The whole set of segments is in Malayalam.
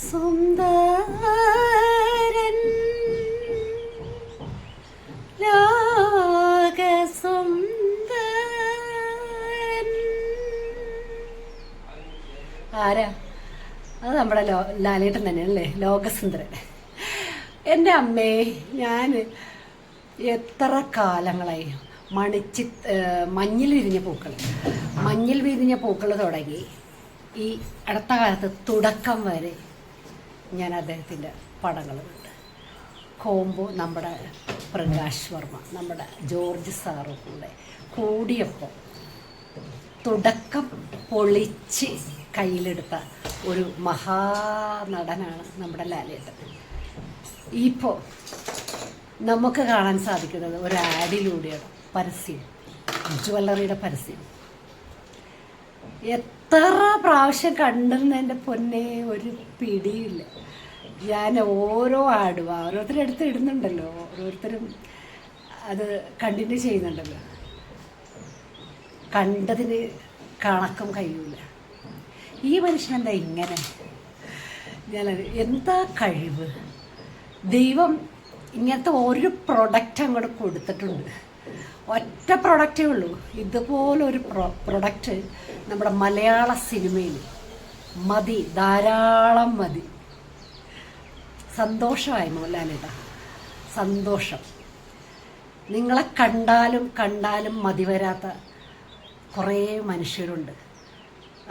സുന്ദരൻ ലോകസുന്ദരൻ. ആരാ? അത് നമ്മുടെ ലാലേട്ടൻ തന്നെയല്ലേ, ലോകസുന്ദരൻ. എൻ്റെ അമ്മേ, ഞാൻ എത്ര കാലങ്ങളായി മഞ്ഞിൽ വിരിഞ്ഞ പൂക്കൾ തുടങ്ങി ഈ അടുത്ത കാലത്ത് തുടക്കം വരെ ഞാൻ അദ്ദേഹത്തിൻ്റെ പടങ്ങൾ കണ്ട്. കോംബോ നമ്മുടെ പ്രകാശ് വർമ്മ, നമ്മുടെ ജോർജ് സാറും കൂടിയപ്പോൾ തുടക്കം പൊളിച്ച് കയ്യിലെടുത്ത ഒരു മഹാനടനാണ് നമ്മുടെ ലാലേട്ടൻ. ഇപ്പോൾ നമുക്ക് കാണാൻ സാധിക്കുന്നത് ഒരു ആഡിലൂടെയാണ്, പരസ്യം, ജ്വല്ലറിയുടെ പരസ്യം. എത്ര പ്രാവശ്യം കണ്ടെന്നതിൻ്റെ പൊന്നെ ഒരു പിടിയില്ല. ഞാൻ ഓരോ ആഡും ഓരോരുത്തരെടുത്ത് ഇടുന്നുണ്ടല്ലോ, ഓരോരുത്തരും അത് കണ്ടിന്യൂ ചെയ്യുന്നുണ്ടല്ലോ, കണ്ടതിന് കണക്കും കഴിയൂല. ഈ മനുഷ്യനെന്താ ഇങ്ങനെ? എന്താ കഴിവ്! ദൈവം ഇങ്ങനത്തെ ഒരു പ്രൊഡക്റ്റ് അങ്ങോട്ട് കൊടുത്തിട്ടുണ്ട്. ഒറ്റ പ്രൊഡക്റ്റേ ഉള്ളൂ. ഇതുപോലൊരു പ്രൊഡക്റ്റ് നമ്മുടെ മലയാള സിനിമയിൽ മതി, ധാരാളം മതി. സന്തോഷമായി മോഹൻലാലേട്ടാ, സന്തോഷം. നിങ്ങളെ കണ്ടാലും മതി വരാത്ത കുറേ മനുഷ്യരുണ്ട്.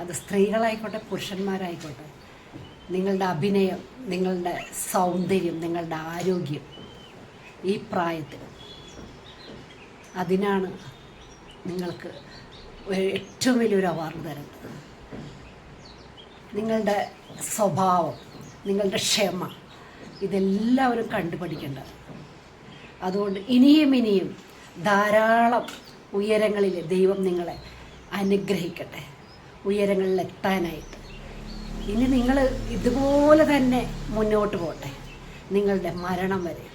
അത് സ്ത്രീകളായിക്കോട്ടെ പുരുഷന്മാരായിക്കോട്ടെ. നിങ്ങളുടെ അഭിനയം, നിങ്ങളുടെ സൗന്ദര്യം, നിങ്ങളുടെ ആരോഗ്യം ഈ പ്രായത്തിൽ, അതിനാണ് നിങ്ങൾക്ക് ഏറ്റവും വലിയൊരു അവാർഡ് തരേണ്ടത്. നിങ്ങളുടെ സ്വഭാവം, നിങ്ങളുടെ ക്ഷമ, ഇതെല്ലാവരും കണ്ടുപഠിക്കേണ്ടത്. അതുകൊണ്ട് ഇനിയും ധാരാളം ഉയരങ്ങളിൽ ദൈവം നിങ്ങളെ അനുഗ്രഹിക്കട്ടെ, ഉയരങ്ങളിലെത്താനായിട്ട്. ഇനി നിങ്ങൾ ഇതുപോലെ തന്നെ മുന്നോട്ട് പോട്ടെ, നിങ്ങളുടെ മരണം വരെ.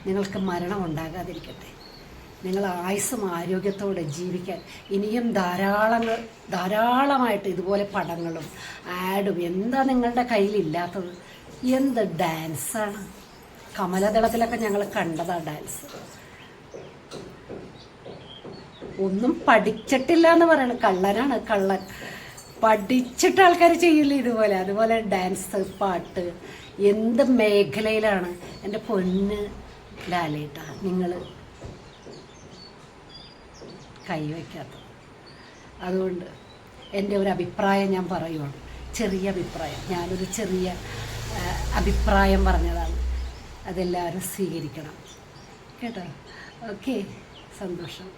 നിങ്ങൾക്ക് മരണം ഉണ്ടാകാതിരിക്കട്ടെ. നിങ്ങൾ ആയുസ്സും ആരോഗ്യത്തോടെ ജീവിക്കാൻ ഇനിയും ധാരാളമായിട്ട് ഇതുപോലെ പടങ്ങളും ആഡും. എന്താ നിങ്ങളുടെ കയ്യിലില്ലാത്തത്? എന്ത് ഡാൻസാണ്! കമലദളത്തിലൊക്കെ ഞങ്ങൾ കണ്ടതാണ് ഡാൻസ്. ഒന്നും പഠിച്ചിട്ടില്ല എന്ന് പറയണം, കള്ളനാണ് കള്ളൻ. പഠിച്ചിട്ട് ആൾക്കാർ ചെയ്യില്ല ഇതുപോലെ. അതുപോലെ ഡാൻസ്, പാട്ട്, എന്ത് മേഖലയിലാണ് എൻ്റെ പൊന്ന് ലാലേട്ടാ നിങ്ങൾ കൈവയ്ക്കാത്തത്? അതുകൊണ്ട് എൻ്റെ ഒരു അഭിപ്രായം ഞാൻ പറയുവാണ്, ചെറിയ അഭിപ്രായം. ഞാനൊരു ചെറിയ അഭിപ്രായം പറഞ്ഞതാണ്, അതെല്ലാവരും സ്വീകരിക്കണം കേട്ടോ. ഓക്കെ, സന്തോഷം.